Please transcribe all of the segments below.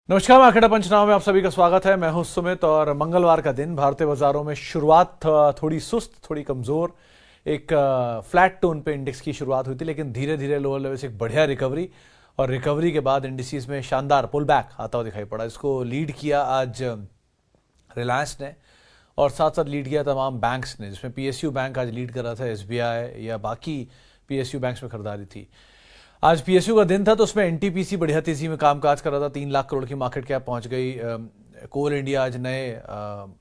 नमस्कार, मार्केट पंचनामा में आप सभी का स्वागत है। मैं हूं सुमित और मंगलवार का दिन भारतीय बाजारों में शुरुआत थोड़ी सुस्त, थोड़ी कमजोर, एक फ्लैट टोन पे इंडेक्स की शुरुआत हुई थी, लेकिन धीरे धीरे लोअर लेवल से एक बढ़िया रिकवरी और रिकवरी के बाद इंडिसेस में शानदार पुल बैक आता हुआ दिखाई पड़ा। इसको लीड किया आज रिलायंस ने और साथ साथ लीड किया तमाम बैंक्स ने, जिसमें पीएसयू बैंक आज लीड कर रहा था, एसबीआई या बाकी पीएसयू बैंक्स में खरीदारी थी। आज पीएसयू का दिन था तो उसमें एनटीपीसी बढ़िया तेजी में कामकाज कर रहा था, 3 लाख करोड़ की मार्केट कैप पहुंच गई। कोल इंडिया आज नए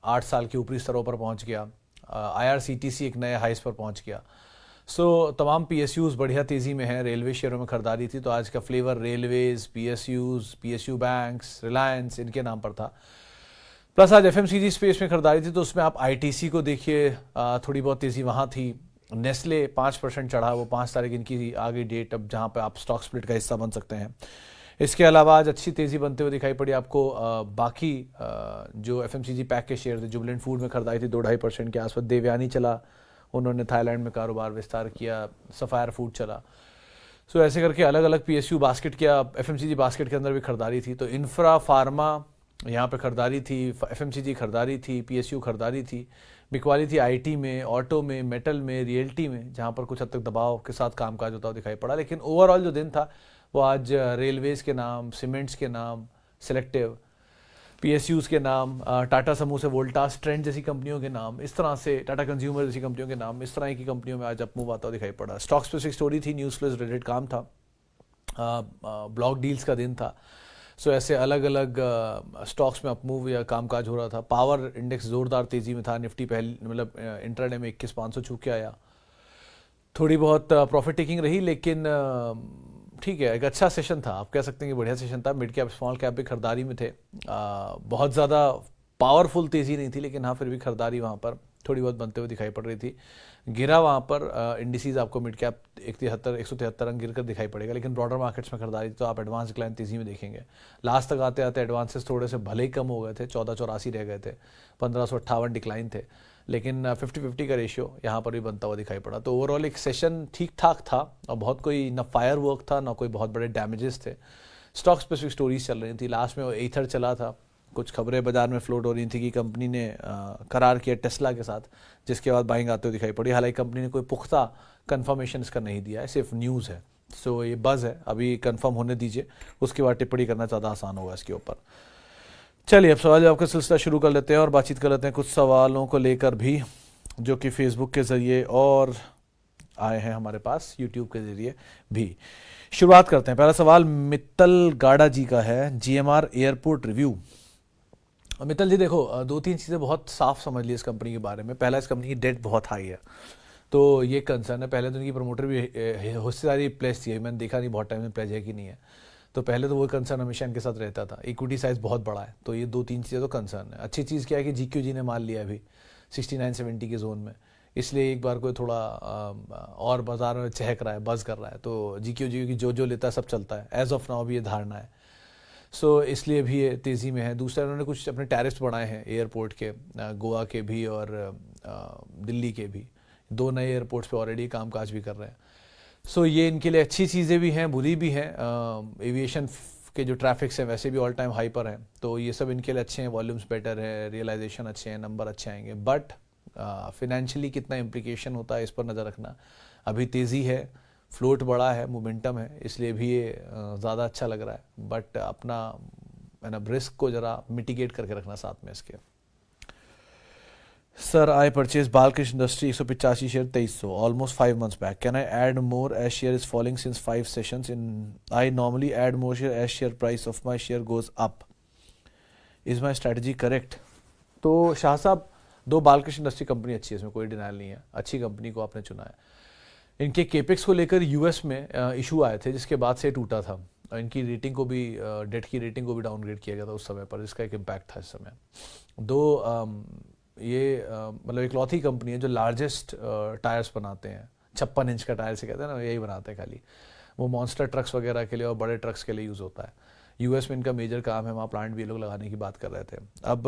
8 साल के ऊपरी स्तरों पर पहुंच गया। आईआरसीटीसी एक नए हाइस पर पहुंच गया। तमाम पीएसयूज बढ़िया तेजी में हैं। रेलवे शेयरों में खरीदारी थी तो आज का flavour railways, PSUs, PSU banks, Reliance, इनके नाम पर था। प्लस आज एफएमसीजी स्पेस में खरीदारी थी तो उसमें आप आईटीसी को देखिए, थोड़ी बहुत तेजी वहां थी। नेस्ले 5% चढ़ा, वो 5 तारीख इनकी आ गई डेट, अब जहां पे आप स्टॉक स्प्लिट का हिस्सा बन सकते हैं। इसके अलावा आज अच्छी तेजी बनते हुए दिखाई पड़ी आपको बाकी जो एफएमसीजी पैक के शेयर थे। जुबिलेंट फूड में खरीदारी थी 2-2.5% के आसपास। देवयानी चला, उन्होंने थाईलैंड में कारोबार विस्तार किया। सफायर फूड चला। ऐसे करके अलग अलग पीएसयू बास्केट किया, एफएमसीजी बास्केट के अंदर भी खरीदारी थी। तो इंफ्रा, फार्मा यहाँ पे खरीदारी थी, एफएमसीजी खरीदारी थी, पीएसयू खरीदारी थी। बिकवाली थी आईटी में, ऑटो में, मेटल में, रियल्टी में, जहाँ पर कुछ हद तक दबाव के साथ कामकाज होता हुआ दिखाई पड़ा। लेकिन ओवरऑल जो दिन था वो आज रेलवेज के नाम, सीमेंट्स के नाम, सिलेक्टिव पीएसयूज के नाम, टाटा समूह से वोल्टास, ट्रेंड जैसी कंपनियों के नाम, इस तरह से टाटा कंज्यूमर जैसी कंपनियों के नाम, इस तरह की कंपनियों में आज अपमूव आता हुआ दिखाई पड़ा। स्टॉक स्पेसिफिक स्टोरी थी, न्यूज़ फ्लो रिलेटेड काम था, ब्लॉक डील्स का दिन था। ऐसे अलग अलग स्टॉक्स में अपमूव या कामकाज हो रहा था। पावर इंडेक्स जोरदार तेजी में था। निफ्टी पहले मतलब इंट्राडे में 21,500 छू के आया। थोड़ी बहुत प्रॉफिट टेकिंग रही, लेकिन ठीक है, एक अच्छा सेशन था, आप कह सकते हैं कि बढ़िया सेशन था। मिड कैप, स्मॉल कैप भी खरीदारी में थे। बहुत ज़्यादा पावरफुल तेजी नहीं थी, लेकिन हाँ फिर भी खरीदारी वहाँ पर थोड़ी बहुत बनते हुए दिखाई पड़ रही थी। गिरा वहाँ पर इंडिसीज आपको मिड कैप 173 अंक गिर कर दिखाई पड़ेगा, लेकिन ब्रॉडर मार्केट्स में खरीदारी तो आप एडवांस डिक्लाइन तेजी में देखेंगे। लास्ट तक आते आते एडवांसेस थोड़े से भले ही कम हो गए थे, 1484 रह गए थे, 1558 डिक्लाइन थे, लेकिन 50-50 का रेशियो यहाँ पर भी बनता हुआ दिखाई पड़ा। तो ओवरऑल एक सेशन ठीक ठाक था और बहुत कोई न फायर वर्क था, ना कोई बहुत बड़े डैमेजेस थे। स्टॉक स्पेसिफिक स्टोरीज चल रही थी। लास्ट में वो एथर चला था, कुछ खबरें बाजार में फ्लोट हो रही थी कि कंपनी ने करार किया टेस्ला के साथ, जिसके बाद बाइंग आते हुए दिखाई पड़ी। हालांकि कंपनी ने कोई पुख्ता कंफर्मेशन इसका नहीं दिया है, सिर्फ न्यूज़ है। ये बज़ है, अभी कंफर्म होने दीजिए, उसके बाद टिप्पणी करना ज़्यादा आसान होगा इसके ऊपर। चलिए अब सवाल जवाब का सिलसिला शुरू कर लेते हैं और बातचीत कर लेते हैं कुछ सवालों को लेकर भी, जो कि फेसबुक के ज़रिए और आए हैं हमारे पास यूट्यूब के ज़रिए भी। शुरुआत करते हैं। पहला सवाल मित्तल गाड़ा जी का है, जीएमआर एयरपोर्ट रिव्यू। मित्तल जी देखो, 2-3 चीज़ें बहुत साफ समझ ली इस कंपनी के बारे में। पहला, इस कंपनी की डेट बहुत हाई है, तो ये कंसर्न है। पहले तो इनकी प्रमोटर भी होशियारी प्लेस थी, मैंने देखा नहीं बहुत टाइम में प्लेज है कि नहीं है, तो पहले तो वो कंसर्न हमेशा इनके साथ रहता था। इक्विटी साइज बहुत बड़ा है, तो ये 2-3 चीज़ें तो कंसर्न है। अच्छी चीज़ क्या है कि जीक्यूजी ने माल लिया अभी 69-70 के जोन में, इसलिए एक बार कोई थोड़ा और बाजार में चहक रहा है, बज़ कर रहा है, तो जीक्यूजी की जो लेता है सब चलता है। एज ऑफ नाउ भी ये धारणा है, इसलिए भी ये तेज़ी में है। दूसरा, उन्होंने कुछ अपने टैरिफ्स बढ़ाए हैं एयरपोर्ट के, गोवा के भी और दिल्ली के भी। 2 नए एयरपोर्ट्स पे ऑलरेडी कामकाज भी कर रहे हैं। ये इनके लिए अच्छी चीज़ें भी हैं, बुरी भी हैं। एविएशन के जो ट्रैफिक्स हैं वैसे भी ऑल टाइम हाई पर हैं, तो ये सब इनके लिए अच्छे हैं। वॉल्यूम्स बेटर है, रियलाइजेशन अच्छे हैं, नंबर अच्छे आएंगे, बट फिनेंशियली कितना इम्प्लीकेशन होता है इस पर नज़र रखना। अभी तेज़ी है, फ्लोट बड़ा है, मोमेंटम है, इसलिए भी ये ज़्यादा अच्छा लग रहा है, बट अपना रिस्क को ज़रा मिटिगेट करके रखना साथ में इसके। Sir, I purchase Balkrishna industry 185 share 2300 almost 5 months back. Can I add more as share is falling since 5 sessions in? I normally add more share as share price of my share goes up. Is my strategy correct? तो शाह साहब, 2 Balkrishna industry company अच्छी है, इसमें कोई denial नहीं है, अच्छी company को आपने चुना है। इनके केपेक्स को लेकर यूएस में इशू आए थे, जिसके बाद से टूटा था। इनकी रेटिंग को भी, डेट की रेटिंग को भी डाउनग्रेड किया गया था उस समय पर, इसका एक इम्पैक्ट था इस समय। ये मतलब इकलौती कंपनी है जो लार्जेस्ट टायर्स बनाते हैं। 56 इंच का टायर से कहते हैं ना, यही बनाते हैं खाली। वो मॉन्स्टर ट्रक्स वगैरह के लिए और बड़े ट्रक्स के लिए यूज़ होता है। यूएस में इनका मेजर काम है, वहाँ प्लांट भी ये लोग लगाने की बात कर रहे थे। अब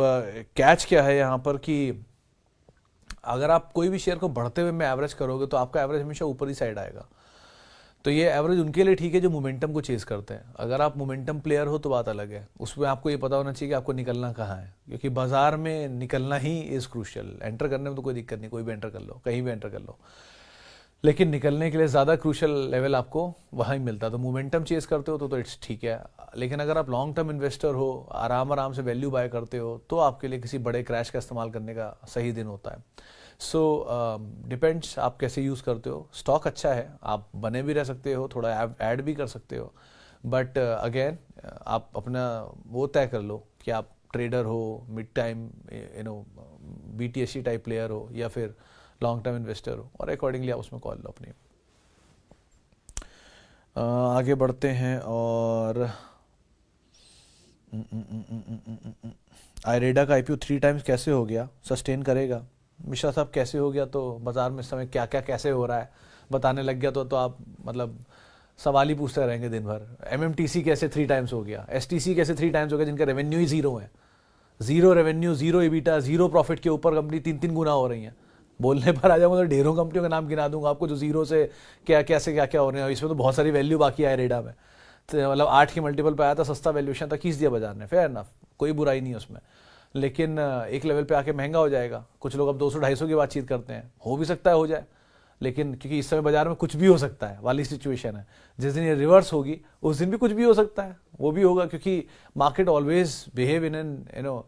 कैच क्या है यहाँ पर कि अगर आप कोई भी शेयर को बढ़ते हुए में एवरेज करोगे तो आपका एवरेज हमेशा ऊपर ही साइड आएगा। तो ये एवरेज उनके लिए ठीक है जो मोमेंटम को चेज करते हैं। अगर आप मोमेंटम प्लेयर हो तो बात अलग है, उसमें आपको ये पता होना चाहिए कि आपको निकलना कहाँ है, क्योंकि बाजार में निकलना ही इज़ क्रूशियल। एंटर करने में तो कोई दिक्कत नहीं, कोई भी एंटर कर लो, कहीं भी एंटर कर लो, लेकिन निकलने के लिए ज़्यादा क्रूशियल लेवल आपको वहाँ ही मिलता है। तो मोमेंटम चेज करते हो तो इट्स ठीक है, लेकिन अगर आप लॉन्ग टर्म इन्वेस्टर हो, आराम से वैल्यू बाय करते हो, तो आपके लिए किसी बड़े क्रैश का इस्तेमाल करने का सही दिन होता है। सो डिपेंड्स आप कैसे यूज़ करते हो। स्टॉक अच्छा है, आप बने भी रह सकते हो, थोड़ा ऐड भी कर सकते हो, बट अगेन आप अपना वो तय कर लो कि आप ट्रेडर हो, mid time BTSC type player हो, या फिर लॉन्ग टर्म इन्वेस्टर हो, और अकॉर्डिंगली आप उसमें कॉल लो अपनी। आगे बढ़ते हैं और आयरेडा का IPO 3 टाइम्स कैसे हो गया, सस्टेन करेगा? मिश्रा साहब कैसे हो गया, तो बाजार में इस समय क्या क्या कैसे हो रहा है बताने लग गया तो आप मतलब सवाल ही पूछते रहेंगे दिन भर। MMTC कैसे 3 टाइम्स हो गया, STC कैसे 3 टाइम्स हो गया, जिनका रेवेन्यू ही जीरो है, zero revenue, zero EBITDA, zero profit के ऊपर कंपनी 3-3 गुना हो रही है। बोलने पर आ जाऊंगा तो ढेरों कंपनियों का नाम गिना दूंगा आपको जो जीरो से क्या हो रहे हैं। इसमें तो बहुत सारी वैल्यू बाकी है रेडा में, तो मतलब 8 की मल्टीपल पे आया था, सस्ता वैल्यूएशन था, खींच दिया बाजार ने, फेयर इनफ, कोई बुराई नहीं है उसमें। लेकिन एक लेवल पे आके महंगा हो जाएगा। कुछ लोग अब 200-250 की बातचीत करते हैं, हो भी सकता है हो जाए, लेकिन क्योंकि इस समय बाजार में कुछ भी हो सकता है वाली सिचुएशन है। जिस दिन ये रिवर्स होगी उस दिन भी कुछ भी हो सकता है, वो भी होगा, क्योंकि market always behave in an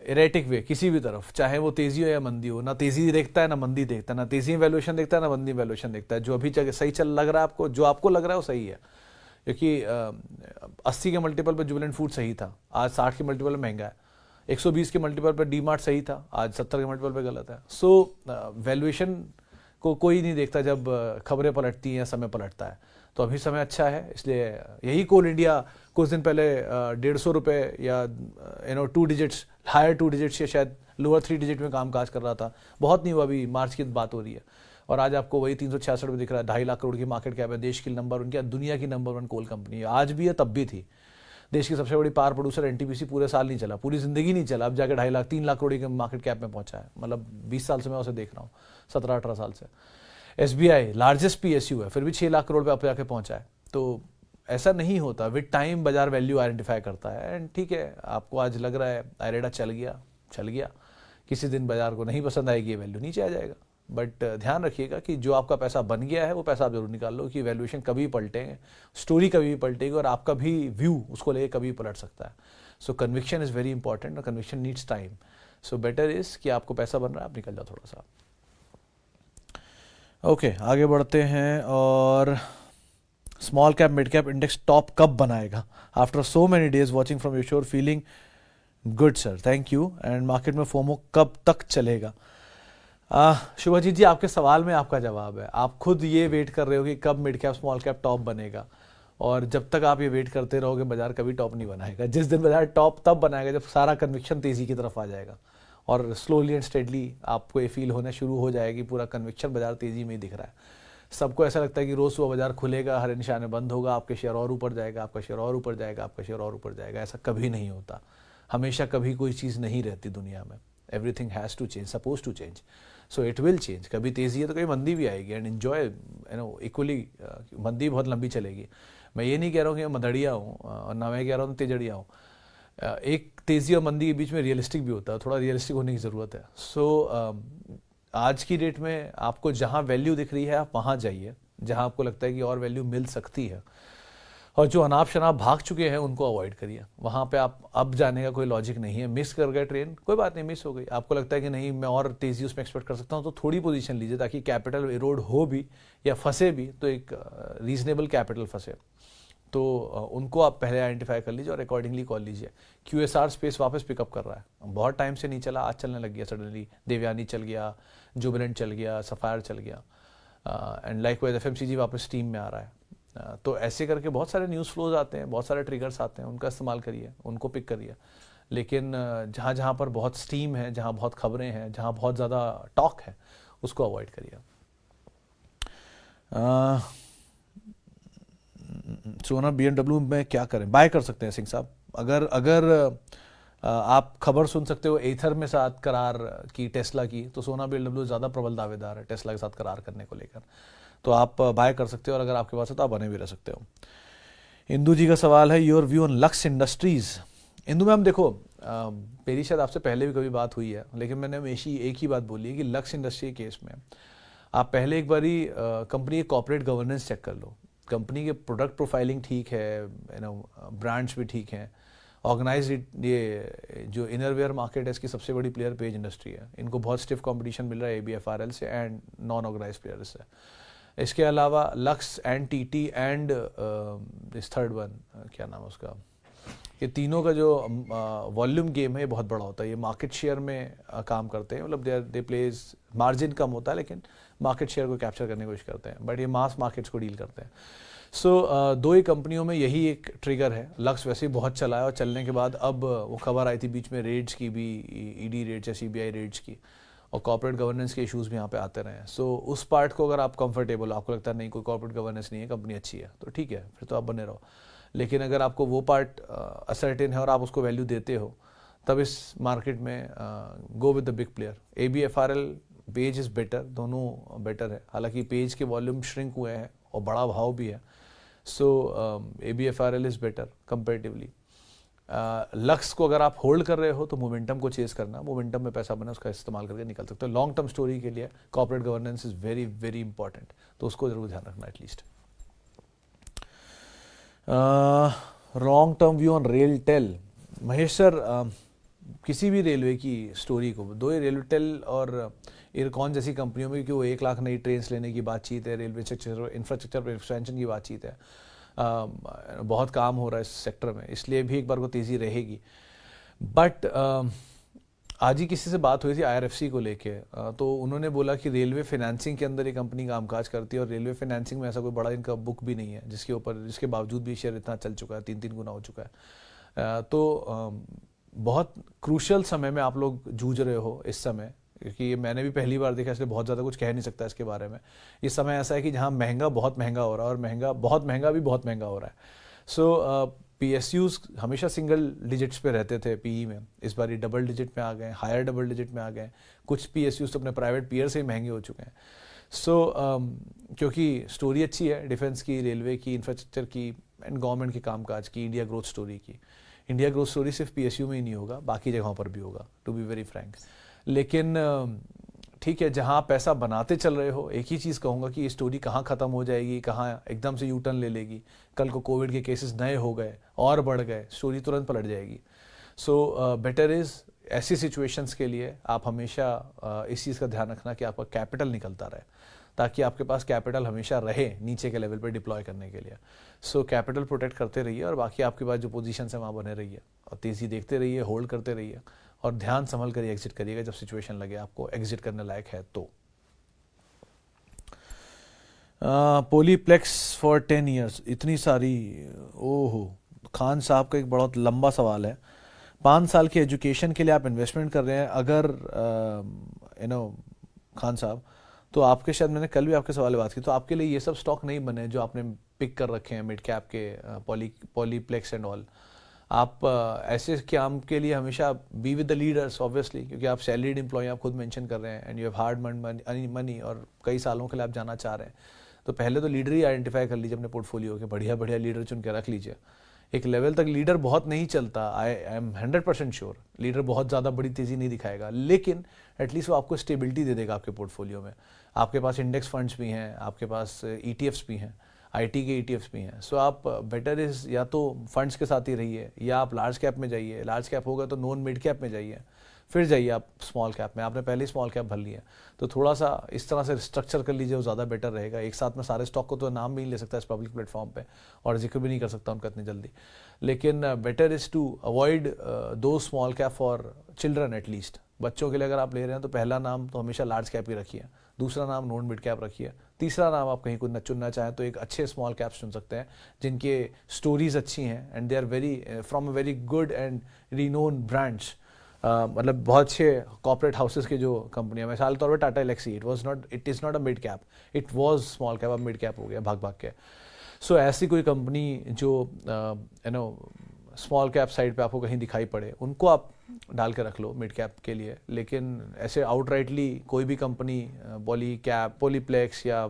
erratic way, किसी भी तरफ, चाहे वो तेजी हो या मंदी हो। ना तेजी देखता है ना मंदी देखता है, ना तेजी में वैल्यूएशन देखता है ना मंदी में वैल्यूएशन देखता है। जो अभी सही चल लग रहा है आपको, जो आपको लग रहा है वो सही है, क्योंकि 80 के मल्टीपल पर जुबिलेंट फूड सही था, आज 60 के मल्टीपल पर महंगा है। 120 के मल्टीपल पर डीमार्ट सही था, आज 70 के मल्टीपल पर गलत है। सो वैल्यूएशन को कोई नहीं देखता जब खबरें पलटती हैं या समय पलटता है। तो अभी समय अच्छा है, इसलिए यही कोल इंडिया कुछ दिन पहले 150 रुपये या 2 डिजिट्स, हायर 2 डिजिट्स या शायद लोअर 3 डिजिट में कामकाज कर रहा था। बहुत नहीं हुआ, अभी मार्च की बात हो रही है, और आज आपको वही 366 में दिख रहा है। 2.5 लाख करोड़ की मार्केट कैप है, देश की नंबर उनकी, दुनिया की नंबर 1 कोल कंपनी है। आज भी है, तब भी थी। देश की सबसे बड़ी पावर प्रोड्यूसर NTPC पूरे साल नहीं चला, पूरी जिंदगी नहीं चला, अब जाकर 2.5 लाख 3 लाख करोड़ की मार्केट कैप में पहुंचा है। मतलब 20 साल से मैं उसे देख रहा हूँ, 17-18 साल से। SBI लार्जेस्ट PSU है, फिर भी 6 लाख करोड़ पे अब जाके पहुंचा है। तो ऐसा नहीं होता, विद टाइम बाजार वैल्यू आइडेंटिफाई करता है। एंड ठीक है, आपको आज लग रहा है आयरेडा चल गया, किसी दिन बाजार को नहीं पसंद आएगी, ये वैल्यू नीचे आ जाएगा। बट ध्यान रखिएगा कि जो आपका पैसा बन गया है वो पैसा आप जरूर निकाल लो, कि वैल्यूएशन कभी पलटेंगे, स्टोरी कभी भी पलटेगी, और आपका भी व्यू उसको लेकर कभी पलट सकता है। सो कन्विक्शन इज़ वेरी इंपॉर्टेंट, और conviction needs time. So better is कि आपको पैसा बन रहा है, आप निकल जाओ थोड़ा सा। ओके, आगे बढ़ते हैं। और small cap mid cap index top कब बनाएगा? After so many days watching from your feeling good sir, thank you. And market में फोमो कब तक चलेगा? शुभाजीत जी, आपके सवाल में आपका जवाब है। आप खुद ये वेट कर रहे हो कि कब mid cap small cap top बनेगा, और जब तक आप ये वेट करते रहोगे बाजार कभी टॉप नहीं बनाएगा। जिस दिन बाजार टॉप तब बनाएगा जब सारा कन्विक्शन तेजी की तरफ आ जाएगा, और स्लोली एंड स्टेडली आपको ये फील होना शुरू हो जाएगी, पूरा कन्विक्शन बाजार तेजी में ही दिख रहा है। सबको ऐसा लगता है कि रोज़ सुबह बाजार खुलेगा, हरे निशाने बंद होगा, आपके शेयर और ऊपर जाएगा, आपका शेयर और ऊपर जाएगा, आपका शेयर और ऊपर जाएगा। ऐसा कभी नहीं होता, हमेशा कभी कोई चीज़ नहीं रहती दुनिया में। Everything has to change, suppose to change, so it will change. कभी तेज़ी है तो कभी मंदी भी आएगी, एंड एन्जॉय इक्वली। मंदी बहुत लंबी चलेगी। मैं ये नहीं कह रहा हूँ कि मैं मदड़िया हूँ, और ना मैं कह रहा हूँ तेजड़िया हूँ। एक तेज़ी और मंदी के बीच में रियलिस्टिक भी होता है, थोड़ा रियलिस्टिक होने की ज़रूरत है। सो आज की डेट में आपको जहाँ वैल्यू दिख रही है आप वहाँ जाइए, जहाँ आपको लगता है कि और वैल्यू मिल सकती है, और जो अनाप शनाप भाग चुके हैं उनको अवॉइड करिए। वहाँ पे आप अब जाने का कोई लॉजिक नहीं है। मिस कर गए ट्रेन, कोई बात नहीं, मिस हो गई, आपको लगता है कि नहीं मैं और तेज़ी उसमें एक्सपेक्ट कर सकता हूँ, तो थोड़ी पोजीशन लीजिए, ताकि कैपिटल इरोड हो भी या फंसे भी तो एक रीजनेबल कैपिटल फंसे। तो उनको आप पहले आइडेंटिफाई कर लीजिए और अकॉर्डिंगली कॉल लीजिए। QSR स्पेस वापस पिकअप कर रहा है, बहुत टाइम से नहीं चला, आज चलने लग गया सडनली। देवयानी चल गया, जुबिलेंट चल गया, सफायर चल गया, एंड लाइकवाइज FMCG वापस टीम में आ रहा है। तो ऐसे करके बहुत सारे न्यूज़ फ्लोज आते हैं, बहुत सारे ट्रिगर्स आते हैं, उनका इस्तेमाल करिए, उनको पिक करिए। लेकिन जहाँ जहाँ पर बहुत स्टीम है, जहाँ बहुत खबरें हैं, जहाँ बहुत ज़्यादा टॉक है, उसको अवॉइड करिए। सोना BMW में क्या करें? बाय कर सकते हैं सिंह साहब। अगर आप खबर सुन सकते हो एथर में साथ करार की टेस्ला की, तो सोना BMW ज़्यादा प्रबल दावेदार है टेस्ला के साथ करार करने को लेकर। तो आप बाय कर सकते हो, और अगर आपके पास है तो आप बने भी रह सकते हो। इंदू जी का सवाल है, your view on lux industries. Indu ma'am देखो, मेरी शायद आपसे पहले भी कभी बात हुई है, लेकिन मैंने हमेशा एक ही बात बोली है कि लक्स इंडस्ट्री के केस में आप पहले एक बारी कंपनी के कॉर्पोरेट गवर्नेंस चेक कर लो। कंपनी के प्रोडक्ट प्रोफाइलिंग ठीक है, ब्रांड्स भी ठीक हैं, ऑर्गेनाइज, ये जो इनरवेयर मार्केट है इसकी सबसे बड़ी प्लेयर पेज इंडस्ट्री है, इनको बहुत स्टिफ कंपटीशन मिल रहा है ABFRL से एंड नॉन ऑर्गेनाइज प्लेयर्स से। इसके अलावा लक्स एंड TT एंड इस थर्ड वन क्या नाम है उसका, ये तीनों का जो वॉल्यूम गेम है ये बहुत बड़ा होता है। ये मार्केट शेयर में काम करते हैं, मतलब दे प्लेज, मार्जिन कम होता है लेकिन मार्केट शेयर को कैप्चर करने की कोशिश करते हैं, बट ये मास मार्केट्स को डील करते हैं। सो दो ही कंपनियों में यही एक ट्रिगर है। लक्स वैसे ही बहुत चला है, और चलने के बाद अब वो खबर आई थी बीच में रेड्स की भी, ED रेड्स या CBI रेड्स की, और कॉर्पोरेट गवर्नेंस के इश्यूज भी यहाँ पे आते रहे हैं। सो उस पार्ट को अगर आप कंफर्टेबल हो, आपको लगता है नहीं कोई कॉर्पोरेट गवर्नेंस नहीं है, कंपनी अच्छी है, तो ठीक है, फिर तो आप बने रहो। लेकिन अगर आपको वो पार्ट असर्टेन है और आप उसको वैल्यू देते हो, तब इस मार्केट में go with the big player. ABFRL, page is better, दोनों बेटर है। हालांकि पेज के वॉल्यूम श्रिंक हुए हैं और बड़ा भाव भी है, सो ABFRL is better comparatively. Lux को अगर आप होल्ड कर रहे हो तो मोमेंटम को चेस करना, मोमेंटम में पैसा बना उसका इस्तेमाल करके निकल सकते हो। लॉन्ग टर्म स्टोरी के लिए corporate governance is very very important, तो उसको जरूर ध्यान रखना at least. Long term view on RailTel. Mahesh sir, किसी भी रेलवे की स्टोरी को, दो ही रेलवे टेल और इरकॉन जैसी कंपनियों में, क्योंकि वो 1 लाख नई ट्रेन लेने की बातचीत है, रेलवे इंफ्रास्ट्रक्चर पर एक्सपेंशन की बातचीत है, बहुत काम हो रहा है इस सेक्टर में, इसलिए भी एक बार को तेज़ी रहेगी। बट आज ही किसी से बात हुई थी IRFC को लेके, तो उन्होंने बोला कि रेलवे फाइनेंसिंग के अंदर ये कंपनी कामकाज करती है, और रेलवे फाइनेंसिंग में ऐसा कोई बड़ा इनका बुक भी नहीं है जिसके बावजूद भी शेयर इतना चल चुका है, 3-3 गुना हो चुका है। तो बहुत क्रूशल समय में आप लोग जूझ रहे हो इस समय, क्योंकि ये मैंने भी पहली बार देखा, इसलिए बहुत ज़्यादा कुछ कह नहीं सकता इसके बारे में। ये समय ऐसा है कि जहाँ महंगा बहुत महंगा हो रहा है, और महंगा बहुत महंगा भी बहुत महंगा हो रहा है। सो PSUs हमेशा सिंगल डिजिट्स पे रहते थे PE में, इस बार ये डबल डिजिट में आ गए, हायर डबल डिजिट में आ गए। कुछ PSUs तो अपने प्राइवेट पीयर से ही महंगे हो चुके हैं। सो क्योंकि स्टोरी अच्छी है डिफेंस की, रेलवे की, इंफ्रास्ट्रक्चर की एंड गवर्नमेंट के कामकाज की, इंडिया ग्रोथ स्टोरी की। इंडिया ग्रोथ स्टोरी सिर्फ PSU में ही नहीं होगा, बाकी जगहों पर भी होगा, टू बी वेरी फ्रैंक। लेकिन ठीक है, जहाँ पैसा बनाते चल रहे हो, एक ही चीज़ कहूँगा कि ये स्टोरी कहाँ ख़त्म हो जाएगी, कहाँ एकदम से यू टर्न ले लेगी। कल को कोविड के केसेस नए हो गए और बढ़ गए, स्टोरी तुरंत पलट जाएगी। सो बेटर इज़ ऐसी सिचुएशंस के लिए आप हमेशा इस चीज़ का ध्यान रखना कि आपका कैपिटल निकलता रहे, ताकि आपके पास कैपिटल हमेशा रहे नीचे के लेवल पर डिप्लॉय करने के लिए। सो कैपिटल प्रोटेक्ट करते रहिए, और बाकी आपके पास जो पोजीशन है वहाँ बने रहिए, और तेज़ी देखते रहिए, होल्ड करते रहिए, और ध्यान संभल कर एग्जिट करिएगा जब सिचुएशन लगे आपको एग्जिट करने लायक है तो। पॉलीप्लेक्स फॉर 10 years, इतनी सारी, ओहो। खान साहब का एक बहुत लंबा सवाल है। 5 साल की एजुकेशन के लिए आप इन्वेस्टमेंट कर रहे हैं, अगर खान साहब, तो आपके, शायद मैंने कल भी आपके सवाल बात की, तो आपके लिए ये सब स्टॉक नहीं बने जो आपने पिक कर रखे हैं मिड कैप के, पॉलीप्लेक्स एंड ऑल। आप ऐसे काम के लिए हमेशा be with the leaders obviously, क्योंकि आप सैलरीड एम्प्लॉय, आप खुद मेंशन कर रहे हैं, and you have hard money, और कई सालों के लिए आप जाना चाह रहे हैं, तो पहले तो लीडर ही आइडेंटिफाई कर लीजिए अपने पोर्टफोलियो के, बढ़िया बढ़िया लीडर चुन के रख लीजिए। एक लेवल तक लीडर बहुत नहीं चलता, आई एम 100% श्योर, लीडर बहुत ज़्यादा बड़ी तेज़ी नहीं दिखाएगा, लेकिन एटलीस्ट वो आपको स्टेबिलिटी दे देगा आपके पोर्टफोलियो में। आपके पास इंडेक्स फंड्स भी हैं, आपके पास ETFs भी हैं, IT के ETFs भी हैं। सो आप बेटर इज़ या तो फंड्स के साथ ही रहिए, या आप लार्ज कैप में जाइए, लार्ज कैप होगा तो नॉन मिड कैप में जाइए, फिर जाइए आप स्मॉल कैप में। आपने पहले ही स्मॉल कैप भर लिया, तो थोड़ा सा इस तरह से स्ट्रक्चर कर लीजिए, वो ज़्यादा बेटर रहेगा। एक साथ में सारे स्टॉक को तो नाम भी नहीं ले सकता इस पब्लिक प्लेटफॉर्म पे, और जिक्र भी नहीं कर सकता उनका इतनी जल्दी, लेकिन better is to avoid though small cap for children at least. बच्चों के लिए अगर आप ले रहे हैं तो पहला नाम तो हमेशा लार्ज कैप ही रखिए, दूसरा नाम नॉन मिड कैप रखिए, तीसरा नाम आप कहीं को चुनना चाहें तो एक अच्छे स्मॉल कैप्स चुन सकते हैं जिनके स्टोरीज अच्छी हैं, and they are very from a very good and renowned brands. मतलब बहुत अच्छे कॉर्पोरेट हाउसेस के जो कंपनियां, मिसाल तौर पर Tata Elxsi, it is not a mid cap, it was small cap, अब मिड कैप हो गया भाग भाग के। सो ऐसी कोई कंपनी जो स्मॉल कैप साइड पे आपको कहीं दिखाई पड़े, उनको आप डाल के रख लो मिड कैप के लिए। लेकिन ऐसे आउटराइटली कोई भी कंपनी पॉलीप्लेक्स या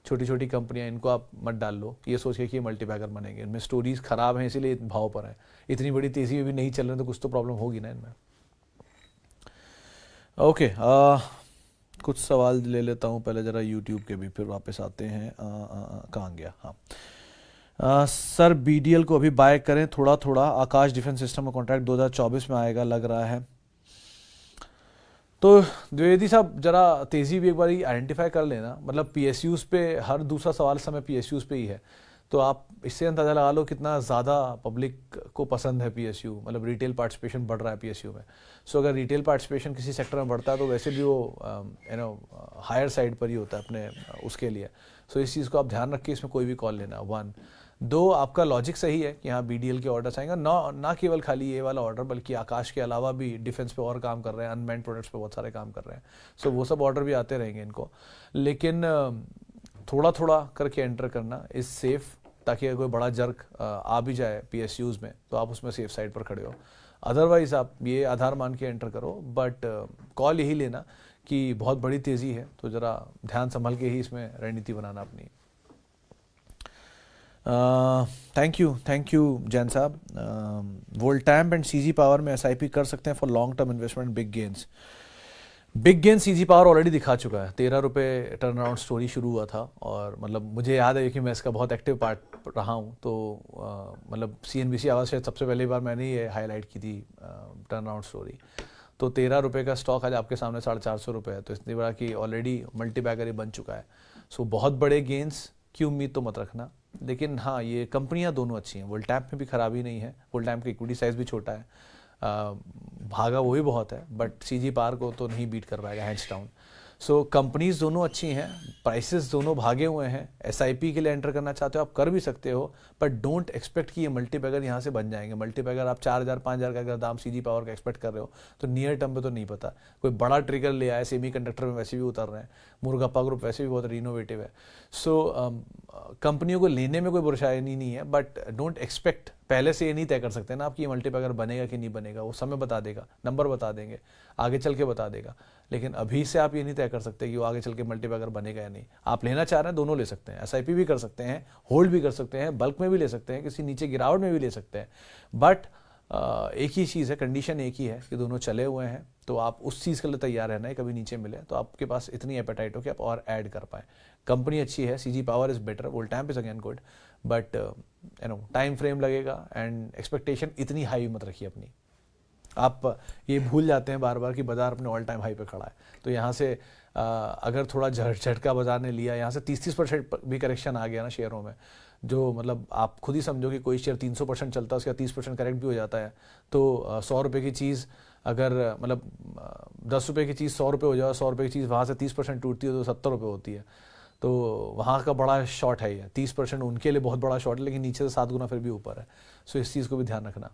छोटी छोटी कंपनियां, इनको आप मत डाल लो ये सोच के कि ये मल्टीबैगर बनेंगे। इनमें स्टोरीज खराब हैं इसीलिए भाव पर है। इतनी बड़ी तेजी में भी नहीं चल रहे तो कुछ तो प्रॉब्लम होगी ना इनमें। ओके, कुछ सवाल ले लेता हूँ पहले ज़रा यूट्यूब के भी, फिर वापस आते हैं। कहाँ गया? हाँ, सर बीडीएल को अभी बाय करें थोड़ा थोड़ा? आकाश डिफेंस सिस्टम का कॉन्ट्रैक्ट 2024 में आएगा लग रहा है। तो द्विवेदी साहब जरा तेज़ी भी एक बार आइडेंटिफाई कर लेना। मतलब पीएसयूज़ पे हर दूसरा सवाल इस समय पीएसयूज़ पे ही है, तो आप इससे अंदाज़ा लगा लो कितना ज़्यादा पब्लिक को पसंद है पीएसयू। मतलब रिटेल पार्टिसिपेशन बढ़ रहा है पीएसयू में। सो अगर रिटेल पार्टिसिपेशन किसी सेक्टर में बढ़ता है तो वैसे भी वो हायर साइड पर ही होता है अपने उसके लिए। सो इस चीज़ को आप ध्यान रख के इसमें कोई भी कॉल लेना। 1 2, आपका लॉजिक सही है कि यहाँ बीडीएल के ऑर्डर्स आएंगे, ना केवल खाली ये वाला ऑर्डर बल्कि आकाश के अलावा भी डिफेंस पे और काम कर रहे हैं, अनमैन्ड प्रोडक्ट्स पे बहुत सारे काम कर रहे हैं। सो वो सब ऑर्डर भी आते रहेंगे इनको, लेकिन थोड़ा थोड़ा करके एंटर करना इज सेफ, ताकि अगर कोई बड़ा जर्क आ भी जाए पीएसयूज में तो आप उसमें सेफ साइड पर खड़े हो। अदरवाइज आप ये आधार मान के एंटर करो, बट कॉल यही लेना कि बहुत बड़ी तेज़ी है तो ज़रा ध्यान संभल के ही इसमें रणनीति बनाना अपनी। थैंक यू जैन साहब। वोल्टैम्प एंड सीजी पावर में एसआईपी कर सकते हैं for long term investment big gains? Big gain CG power already दिखा चुका है। 13 रुपये टर्न अराउंड स्टोरी शुरू हुआ था, और मतलब मुझे याद है कि मैं इसका बहुत एक्टिव पार्ट रहा हूँ। तो मतलब सीएनबीसी आवाज़ से सबसे पहली बार मैंने ये हाईलाइट की थी टर्न अराउंड स्टोरी। तो 13 रुपये का स्टॉक आज आपके सामने 450 रुपये है, तो इतनी बड़ा कि ऑलरेडी मल्टी बैगर ही बन चुका है। सो बहुत बड़े गेंस की उम्मीद तो मत रखना, लेकिन हाँ ये कंपनियां दोनों अच्छी हैं। वोल्टैम्प में भी खराबी नहीं है, वोल्टैम्प का इक्विटी साइज भी छोटा है, भागा वो भी बहुत है, बट सीजी पावर को तो नहीं बीट कर पाएगा हैंड्स डाउन। सो कंपनीज दोनों अच्छी हैं, प्राइसेस दोनों भागे हुए हैं। एसआईपी के लिए एंटर करना चाहते हो आप कर भी सकते हो, बट डोंट एक्सपेक्ट कि ये मल्टीबैगर यहाँ से बन जाएंगे। मल्टीबैगर आप 4000 5000 का अगर दाम सीजी पावर का एक्सपेक्ट कर रहे हो तो नियर टर्म पे तो नहीं पता। कोई बड़ा ट्रिगर ले आए, सेमी कंडक्टर में वैसे भी उतर रहे हैं, मुर्गापा ग्रुप वैसे भी बहुत रिनोवेटिव है। सो कंपनियों को लेने में कोई बुराई नहीं है, बट डोंट एक्सपेक्ट। पहले से ये नहीं तय कर सकते ना आप कि ये मल्टीबैगर बनेगा कि नहीं बनेगा, वो समय बता देगा, नंबर बता देंगे, आगे चल के बता देगा। लेकिन अभी से आप ये नहीं तय कर सकते कि वो आगे चल के मल्टीबैगर बनेगा या नहीं। आप लेना चाह रहे हैं दोनों ले सकते हैं, एसआईपी भी कर सकते हैं, होल्ड भी कर सकते हैं, बल्क में भी ले सकते हैं, किसी नीचे गिरावट में भी ले सकते हैं। बट एक ही चीज़ है, कंडीशन एक ही है कि दोनों चले हुए हैं, तो आप उस चीज़ के लिए तैयार रहना है कभी नीचे मिले तो आपके पास इतनी एपेटाइट हो कि आप और ऐड कर पाए। कंपनी अच्छी है, CG power is better, Voltamp is again good, but time frame लगेगा एंड एक्सपेक्टेशन इतनी हाई मत रखिए अपनी। आप ये भूल जाते हैं बार बार कि बाजार अपने ऑल टाइम हाई पे खड़ा है, तो यहाँ से अगर थोड़ा झटका बाजार ने लिया, यहाँ से 30% भी करेक्शन आ गया ना शेयरों में, जो मतलब आप खुद ही समझो कि कोई शेयर 300% चलता है, उसका 30% करेक्ट भी हो जाता है, तो 100 रुपये की चीज़ अगर मतलब 10 रुपये की चीज़ 100 रुपये हो जाए, 100 रुपये की चीज़ वहाँ से 30% टूटती है तो 70 रुपये होती है। तो वहाँ का बड़ा शॉर्ट है ये, 30% उनके लिए बहुत बड़ा शॉर्ट है, लेकिन नीचे से 7 गुना फिर भी ऊपर है। सो इस चीज़ को भी ध्यान रखना।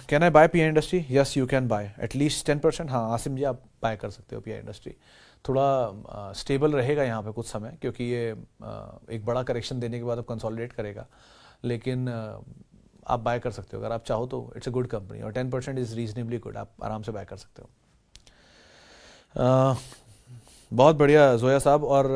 Can I buy PI industry? Yes you can buy at least 10%। हाँ आसिम जी आप बाय कर सकते हो पीआई इंडस्ट्री। थोड़ा स्टेबल रहेगा यहाँ पे कुछ समय, क्योंकि ये एक बड़ा करेक्शन देने के बाद अब कंसोलिडेट करेगा, लेकिन आप बाय कर सकते हो अगर आप चाहो तो। इट्स अ गुड कंपनी और 10% इज़ रीजनेबली गुड, आप आराम से बाय कर सकते हो। बहुत बढ़िया जोया साहब। और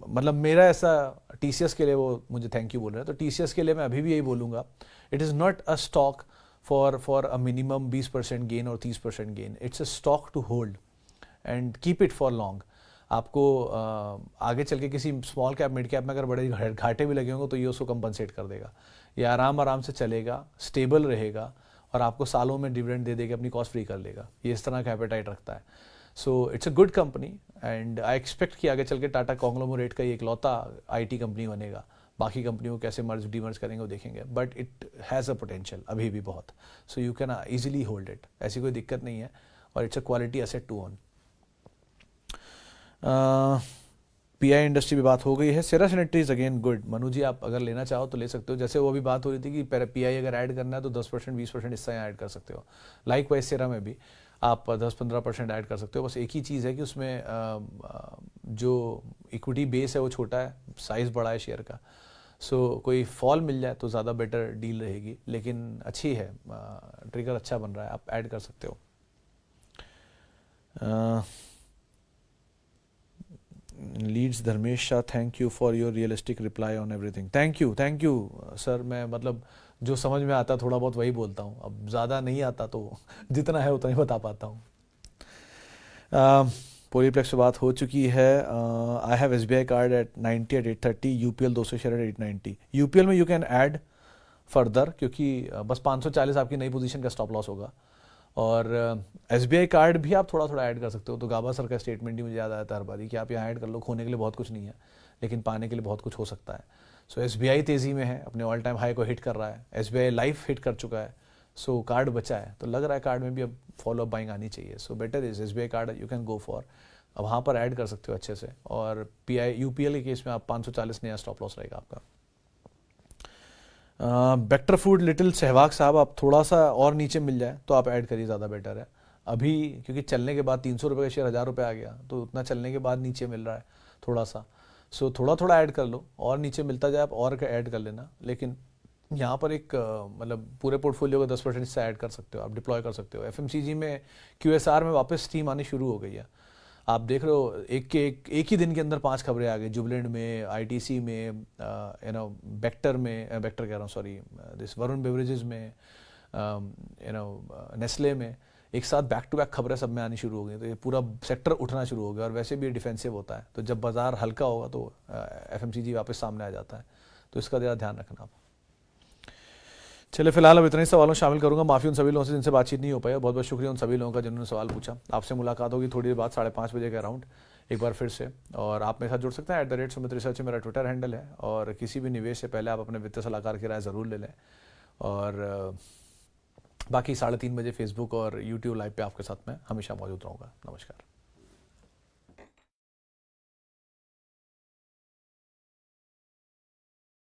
मतलब मेरा ऐसा टीसीएस के लिए वो मुझे थैंक यू बोल रहे हैं, तो टीसीएस के लिए मैं अभी भी यही बोलूँगा, it is not a stock for a minimum 20% gain और 30% gain. It's a stock to hold and keep it for long. आपको आगे चल के किसी स्मॉल कैप मिड कैप में अगर बड़े घाटे भी लगे होंगे तो ये उसको कंपनसेट कर देगा। ये आराम से चलेगा, स्टेबल रहेगा और आपको सालों में डिविडेंड दे देगा, अपनी कॉस्ट फ्री कर लेगा। ये इस तरह का एपेटाइट रखता है। So it's a good company and I expect कि आगे चल के टाटा कॉन्ग्लोमरेट का ये इकलौता आईटी कंपनी बनेगा। बाकी कंपनियों को कैसे मर्ज डीमर्ज करेंगे वो देखेंगे, but it has a potential अभी भी बहुत। So you can easily hold it, ऐसी कोई दिक्कत नहीं है, और it's a quality asset to own. PI industry भी बात हो गई है। Cera sanitaries again good. Manu ji आप अगर लेना चाहो तो ले सकते हो। जैसे वो भी बात हो रही थी कि पीआई अगर ऐड करना है तो 10% 20% हिस्सा ऐड कर सकते हो। लाइक वाइज सेरा में भी आप 10-15% ऐड कर सकते हो। बस एक ही चीज़ है कि उसमें जो इक्विटी बेस है वो छोटा है, साइज़ बड़ा है शेयर का। सो कोई फॉल मिल जाए तो ज़्यादा बेटर डील रहेगी, लेकिन अच्छी है, ट्रिगर अच्छा बन रहा है, आप ऐड कर सकते हो। Leads Dharmesh Shah, thank you for your realistic reply on everything. Thank you sir. मैं मतलब जो समझ में आता थोड़ा बहुत वही बोलता हूँ, अब ज़्यादा नहीं आता तो जितना है उतना ही बता पाता हूँ। पोलीप्लेक्स से बात हो चुकी है। I have SBI card at 90 at 830, UPL 200 share at 890। UPL में यू कैन ऐड फर्दर, क्योंकि बस 540 आपकी नई पोजीशन का स्टॉप लॉस होगा। और SBI कार्ड भी आप थोड़ा थोड़ा ऐड कर सकते हो। तो गाबा सर का स्टेटमेंट ही मुझे याद आता है हर बारी कि आप यहाँ ऐड कर लो, खोने के लिए बहुत कुछ नहीं है लेकिन पाने के लिए बहुत कुछ हो सकता है। सो SBI तेज़ी में है, अपने ऑल टाइम हाई को हिट कर रहा है। SBI लाइफ हिट कर चुका है, सो कार्ड बचा है, तो लग रहा है कार्ड में भी अब फॉलो अप बाइंग आनी चाहिए। So better is SBI card you can go for, अब वहाँ पर ऐड कर सकते हो अच्छे से। और UPL के केस में आप 540 नया स्टॉप लॉस रहेगा आपका। बेटर फूड लिटिल सहवाग साहब, आप थोड़ा सा और नीचे मिल जाए तो आप ऐड करिए, ज़्यादा बेटर है अभी, क्योंकि चलने के बाद 300 रुपये का शेयर 1000 रुपये आ गया, तो उतना चलने के बाद नीचे मिल रहा है थोड़ा सा। सो थोड़ा थोड़ा ऐड कर लो, और नीचे मिलता जाए आप और ऐड कर लेना। लेकिन यहाँ पर एक मतलब पूरे पोर्टफोलियो का 10% से ऐड कर सकते हो, आप डिप्लॉय कर सकते हो। FMCG में QSR में वापस स्टीम आनी शुरू हो गई है। आप देख रहे हो एक ही दिन के अंदर 5 खबरें आ गई, जुबलेंट में, ITC में, बेक्टर में, बेक्टर कह रहा हूँ सॉरी, दिस वरुण बेवरेजेस में, नेस्ले में, एक साथ बैक टू बैक खबरें सब में आनी शुरू हो गई। तो ये पूरा सेक्टर उठना शुरू हो गया, और वैसे भी डिफेंसिव होता है, तो जब बाजार हल्का होगा तो FMCG वापस सामने आ जाता है, तो इसका ज़रा ध्यान रखना आप। चलिए फिलहाल अब इतने ही सवालों शामिल करूंगा। माफ़ी उन सभी लोगों से जिनसे बातचीत नहीं हो पाई। बहुत बहुत शुक्रिया उन सभी लोगों का जिन्होंने सवाल पूछा। आपसे मुलाकात होगी थोड़ी देर बाद 5:30 बजे के अराउंड एक बार फिर से, और आप मेरे साथ जुड़ सकते हैं। @सुमित रिसर्च मेरा ट्विटर हैंडल है, और किसी भी निवेश से पहले आप अपने वित्तीय सलाहकार की राय ज़रूर ले लें। और बाकी 3:30 बजे फेसबुक और YouTube लाइव पे आपके साथ मैं हमेशा मौजूद रहूँगा। नमस्कार।